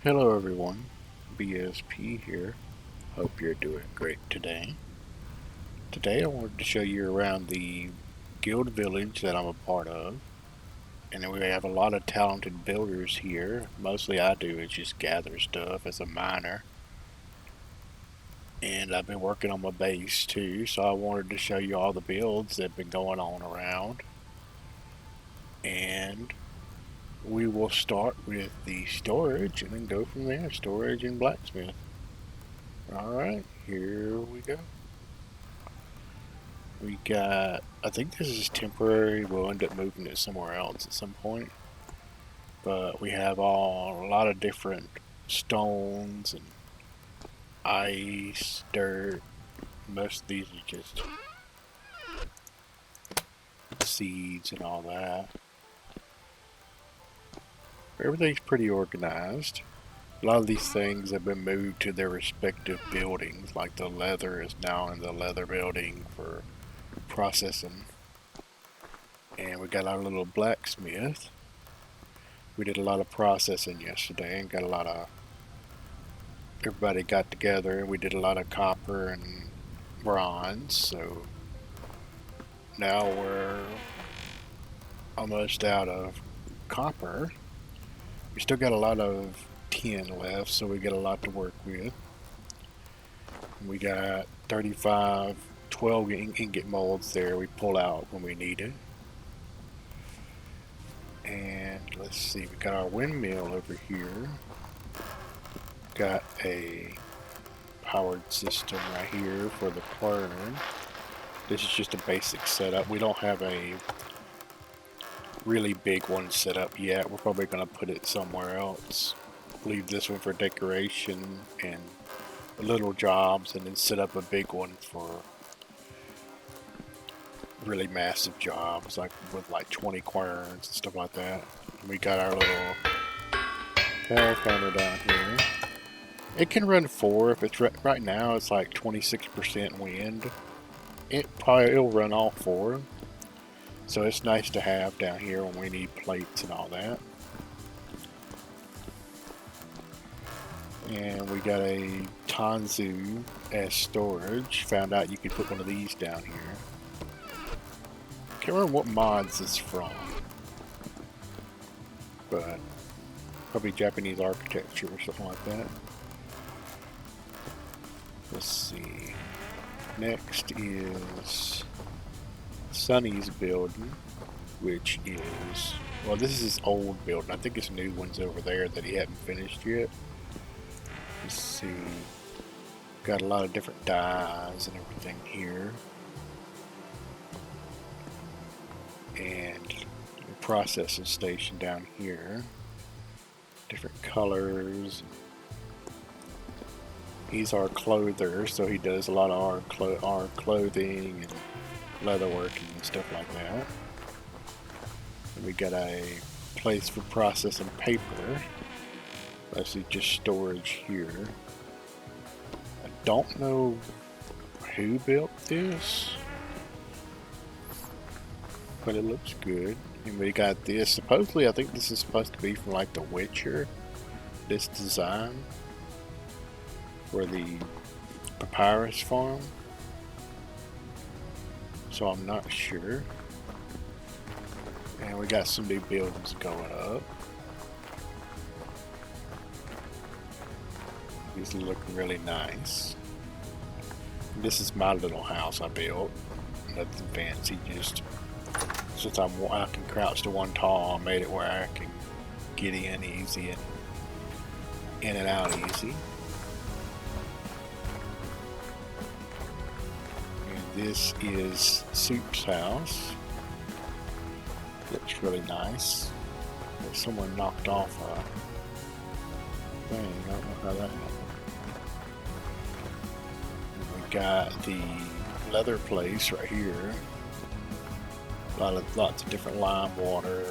Hello everyone, BSP here. Hope you're doing great today. Today I wanted to show you around the guild village that I'm a part of. And we have a lot of talented builders here. Mostly I do is just gather stuff as a miner. And I've been working on my base too, so I wanted to show you all the builds that have been going on around. And we will start with the storage and then go from there. Storage and blacksmith. Alright, here we go. We got, I think this is temporary. We'll end up moving it somewhere else at some point. But we have a lot of different stones and ice, dirt. Most of these are just seeds and all that. Everything's pretty organized. A lot of these things have been moved to their respective buildings, like the leather is now in the leather building for processing. And we got our little blacksmith. We did a lot of processing yesterday and got a lot of, everybody got together and we did a lot of copper and bronze, so now we're almost out of copper. We still got a lot of tin left, so we got a lot to work with. We got 35 12 ingot molds there we pull out when we need it. And let's see, we got our windmill over here. Got a powered system right here for the quern. This is just a basic setup. We don't have a really big one set up yet. We're probably going to put it somewhere else. Leave this one for decoration and little jobs, and then set up a big one for really massive jobs, like with like 20 querns and stuff like that. And we got our little power counter down here. It can run 4 if it's right now. It's like 26% wind. It'll run all 4. So it's nice to have down here when we need plates and all that. And we got a Tanzu as storage. Found out you could put one of these down here. Can't remember what mods it's from, but probably Japanese architecture or something like that. Let's see. Next is Sunny's building, which is, well, this is his old building. I think his new one's over there that he hadn't finished yet. Let's see. Got a lot of different dyes and everything here. And a processing station down here. Different colors. He's our clother, so he does a lot of our clothing and leatherworking and stuff like that. And we got a place for processing paper. Actually, just storage here. I don't know who built this, but it looks good. And we got this. Supposedly, I think this is supposed to be from like The Witcher. This design for the papyrus farm. So I'm not sure. And we got some new buildings going up. These look really nice. This is my little house I built. Nothing fancy, just since I can crouch to one tall, I made it where I can get in easy and in and out easy. And this is Soup's house. Looks really nice. But someone knocked off a thing. I don't know how that happened. We got the leather place right here. Lots of different lime water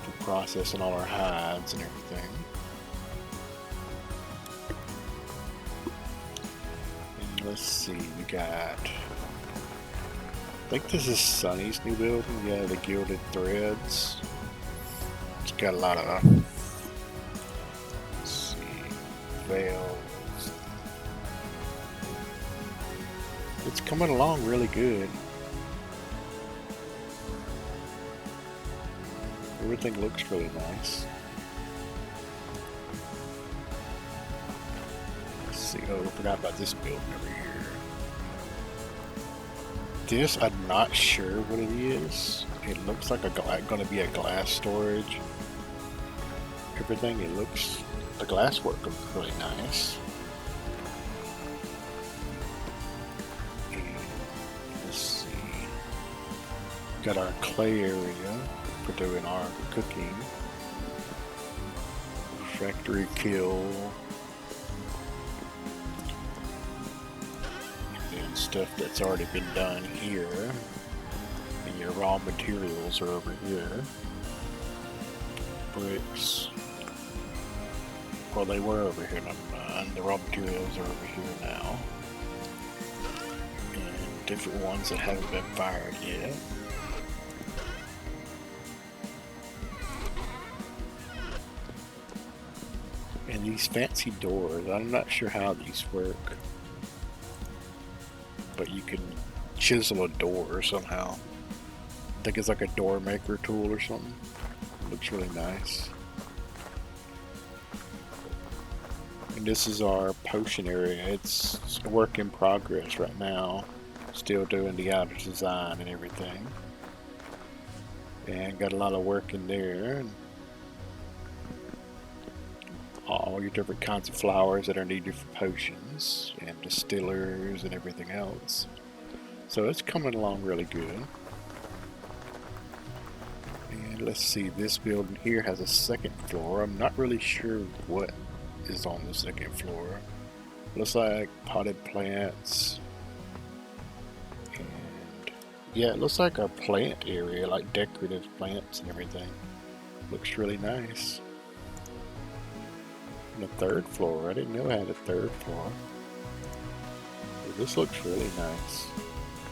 for processing all our hides and everything. And let's see, we got, I think this is Sunny's new building. Yeah, the Gilded Threads. It's got a lot of fails. It's coming along really good. Everything looks really nice. Let's see. Oh, I forgot about this building over here. This, I'm not sure what it is. It looks like going to be a glass storage. Everything, it looks, the glass work looks really nice. And let's see. Got our clay area for doing our cooking. Factory kill. Stuff that's already been done here, and your raw materials are over here. Bricks, well, they were over here, never mind. The raw materials are over here now, and different ones that haven't been fired yet. And these fancy doors, I'm not sure how these work, but you can chisel a door somehow. I think it's like a door maker tool or something. It looks really nice. And this is our potion area. It's a work in progress right now. Still doing the outer design and everything. And got a lot of work in there. And all your different kinds of flowers that are needed for potions and distillers and everything else. So it's coming along really good. And let's see, this building here has a second floor. I'm not really sure what is on the second floor. Looks like potted plants. And yeah, it looks like a plant area, like decorative plants and everything. Looks really nice. The third floor. I didn't know I had a third floor. But this looks really nice.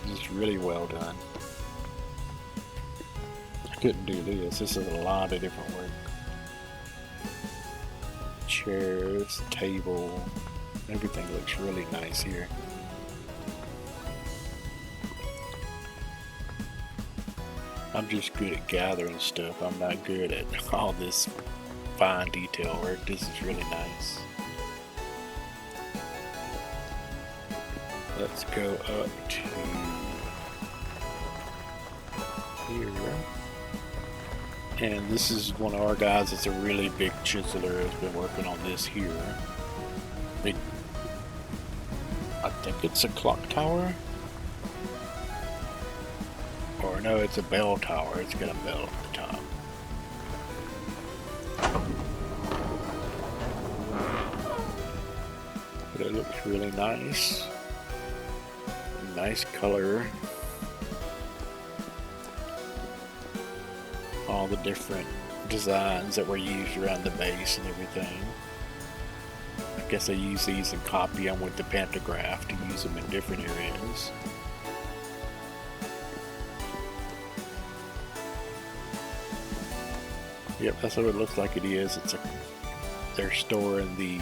This is really well done. I couldn't do this. This is a lot of different work. Chairs, table, everything looks really nice here. I'm just good at gathering stuff. I'm not good at all this fine detail work. This is really nice. Let's go up to here. And this is one of our guys that's a really big chiseler, has been working on this here. I think it's a clock tower? Or no, it's a bell tower. It's got a bell at the top. But it looks really nice. Nice color. All the different designs that were used around the base and everything. I guess I use these and copy them with the pantograph to use them in different areas. Yep, that's what it looks like it is. They're storing the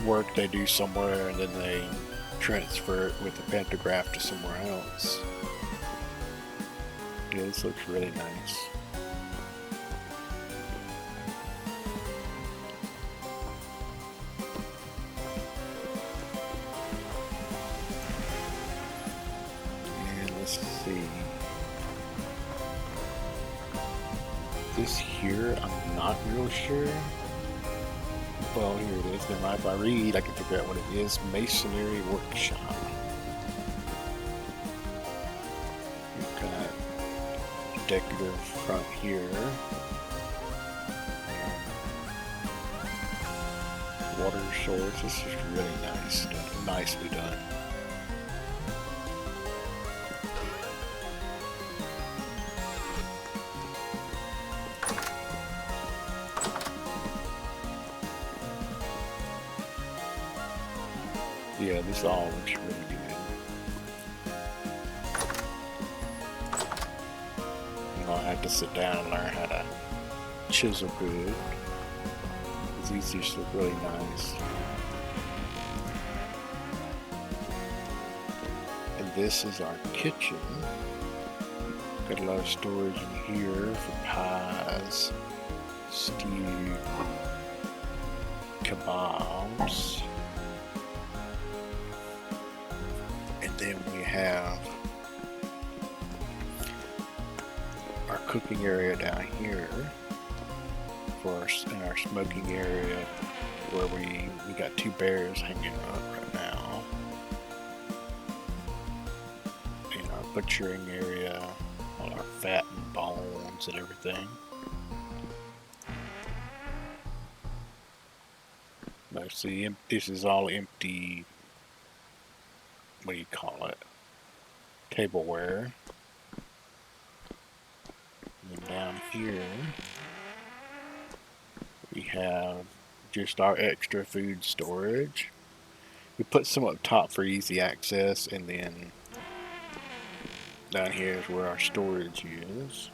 work they do somewhere and then they transfer it with the pantograph to somewhere else. Yeah, this looks really nice. And let's see. This here, I'm not real sure. Well, here it is. Never mind. If I read, I can figure out what it is. Masonry workshop. We've got decorative front here. Water source. This is really nice. Nicely done. Yeah, this all looks really good. You know, I have to sit down and learn how to chisel good. because these just look really nice. And this is our kitchen. Got a lot of storage in here for pies, stew, kebabs. And then we have our cooking area down here for our smoking area, where we got 2 bears hanging up right now. In our butchering area, all our fat and bones and everything. Mostly, this is all empty, what do you call it, tableware. And then down here, we have just our extra food storage. We put some up top for easy access, and then down here is where our storage is.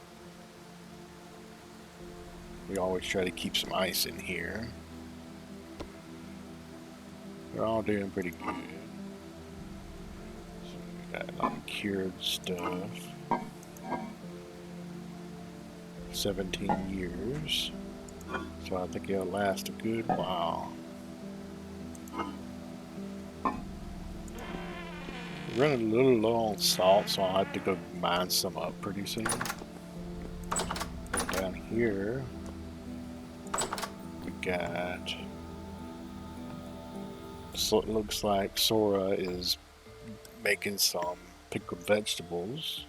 We always try to keep some ice in here. We're all doing pretty good. So we got a lot of cured stuff. 17 years. So I think it'll last a good while. We're running a little low on salt, so I'll have to go mine some up pretty soon. And down here, we got, so it looks like Sora is making some pickled vegetables.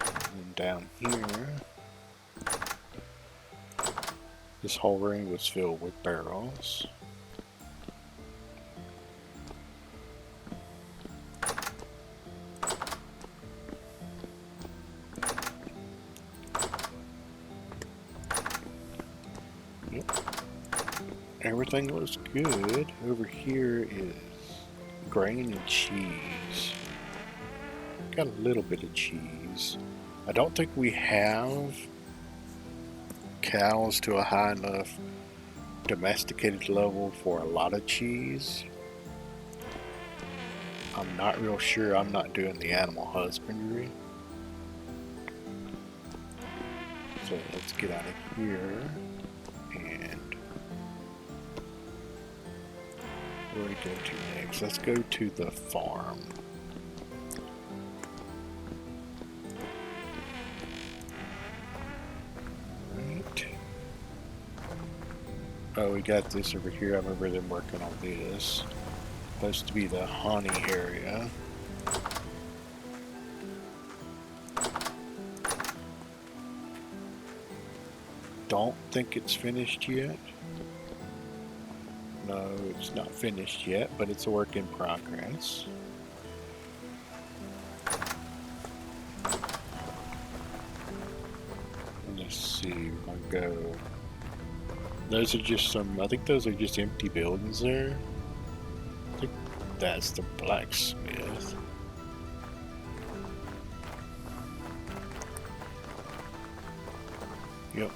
And down here, this whole ring was filled with barrels. Yep. Everything looks good. Over here is grain and cheese. Got a little bit of cheese. I don't think we have cows to a high enough domesticated level for a lot of cheese. I'm not real sure. I'm not doing the animal husbandry. So let's get out of here. And where do we go to next? Let's go to the farm. Oh, we got this over here. I remember them working on this. Supposed to be the honey area. Don't think it's finished yet. No, it's not finished yet, but it's a work in progress. Let's see, I'll go. Those are just some, I think those are just empty buildings there. I think that's the blacksmith. Yep.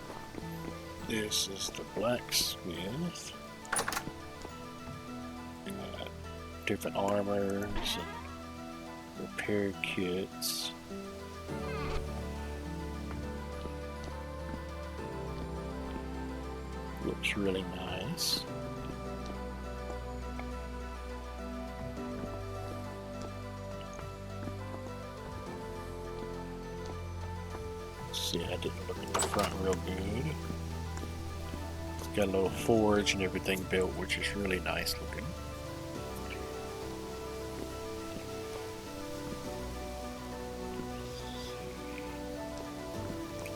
This is the blacksmith. Got different armors and repair kits. Looks really nice. Let's see, I didn't look at the front real good. It's got a little forge and everything built, which is really nice looking.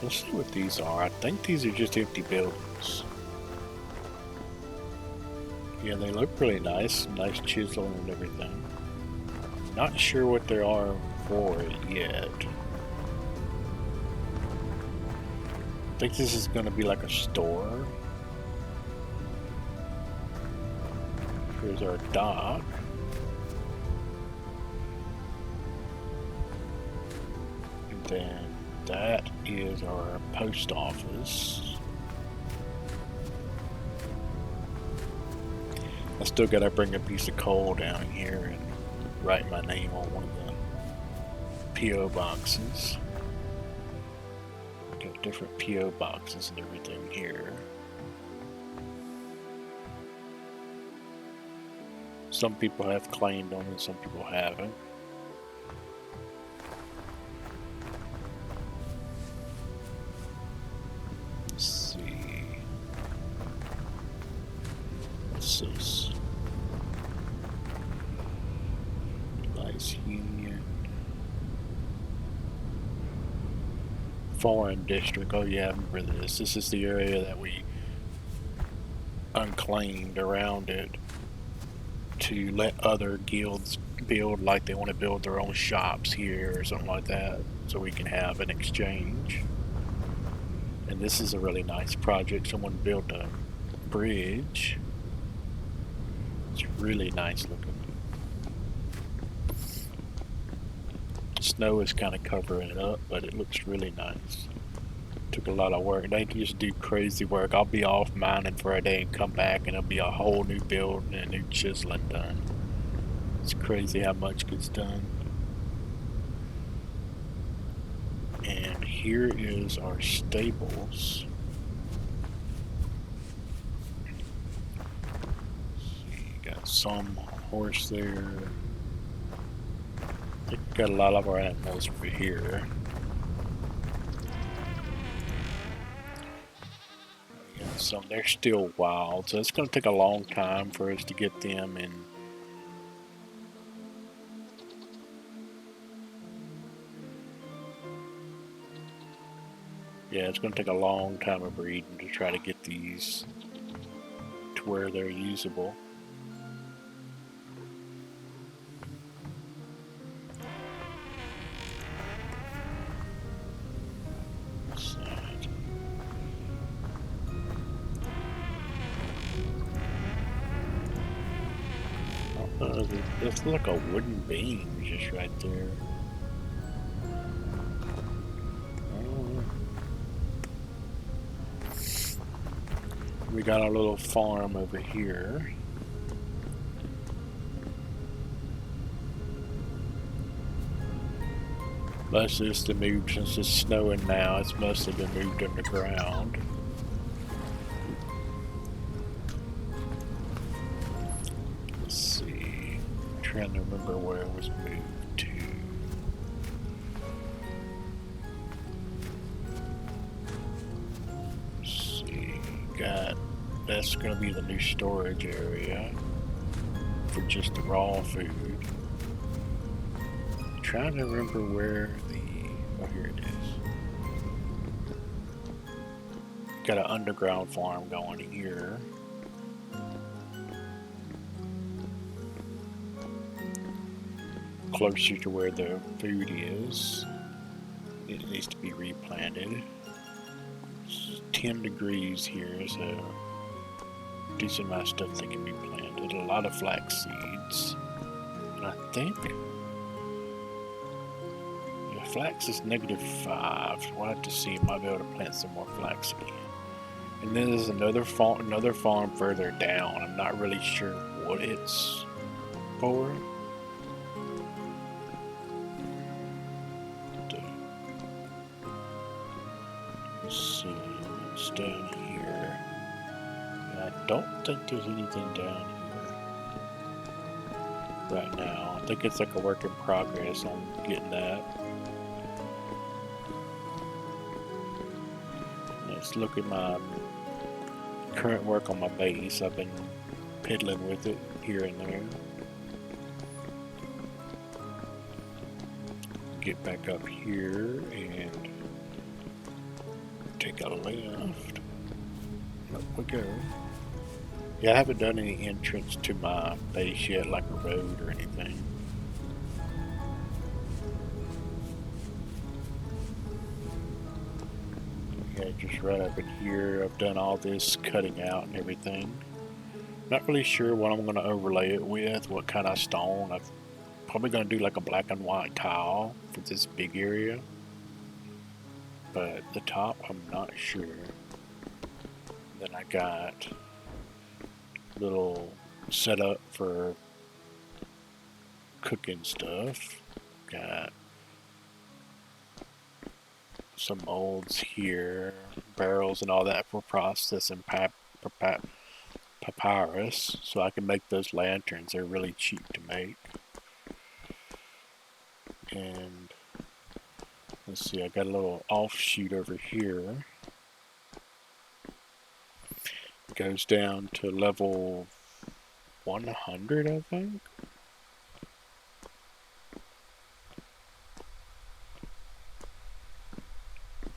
Let's see what these are. I think these are just empty buildings. Yeah, they look really nice. Nice chiseling and everything. Not sure what they are for yet. I think this is going to be like a store. Here's our dock. And then that is our post office. I still gotta bring a piece of coal down here and write my name on one of the P.O. boxes. Got different P.O. boxes and everything here. Some people have claimed them and some people haven't. Let's see. What's this? Device Union. Foreign District. Oh yeah, I remember this. This is the area that we unclaimed around it to let other guilds build, like they want to build their own shops here or something like that, so we can have an exchange. And this is a really nice project. Someone built a bridge. It's really nice looking. Snow is kind of covering it up, but it looks really nice. Took a lot of work. They just do crazy work. I'll be off mining for a day and come back and it'll be a whole new build and a new chiseling done. It's crazy how much gets done. And here is our stables. See, got some horse there. I think we got a lot of our animals over here. Some they're still wild, so it's going to take a long time for us to get them in. Yeah, it's going to take a long time of breeding to try to get these to where they're usable. It's like a wooden beam just right there. We got our little farm over here. That's just the move since it's snowing now. It's mostly been moved underground. Let's see. I'm trying to remember where it was moved to. Let's see. That's going to be the new storage area for just the raw food. I'm trying to remember where oh, here it is. Got an underground farm going here. Closer to where the food is. It needs to be replanted. It's 10 degrees here, so decent amount of stuff that can be planted. A lot of flax seeds. And I think flax is -5. We'll have to see. Might be able to plant some more flax again. And then there's another farm further down. I'm not really sure what it's for. Let's see. It's down here. And I don't think there's anything down here right now. I think it's like a work in progress. I'm getting that. Let's look at my current work on my base. I've been piddling with it here and there. Get back up here and take a left. Up we go. Yeah, I haven't done any entrance to my base yet, like a road or anything. Yeah, just right up in here. I've done all this cutting out and everything. Not really sure what I'm going to overlay it with, what kind of stone. I'm probably going to do like a black and white tile for this big area. But the top, I'm not sure. Then I got little set up for cooking stuff. Got some molds here, barrels and all that for processing papyrus, so I can make those lanterns. They're really cheap to make. And let's see, I got a little offshoot over here. It goes down to level 100, I think.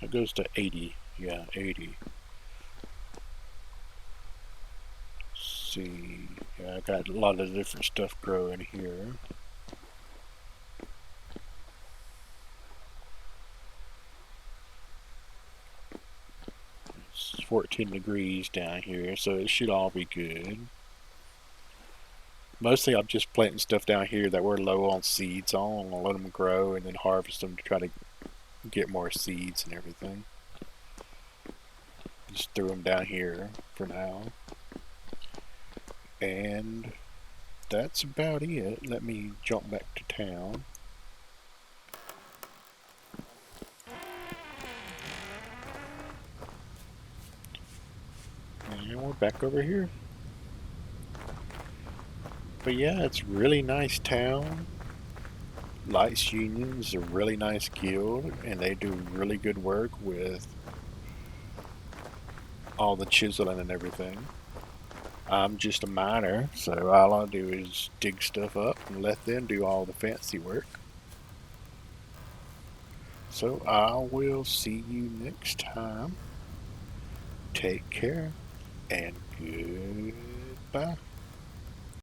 It goes to 80. Yeah, 80. Let's see. Yeah, I got a lot of different stuff growing here. It's 14 degrees down here, so it should all be good. Mostly I'm just planting stuff down here that we're low on seeds on. I'll let them grow and then harvest them to try to get more seeds and everything. Just threw them down here for now. And that's about it. Let me jump back to town. And we're back over here. But yeah, it's a really nice town. Lights Union is a really nice guild, and they do really good work with all the chiseling and everything. I'm just a miner, so all I do is dig stuff up and let them do all the fancy work. So I will see you next time. Take care and goodbye.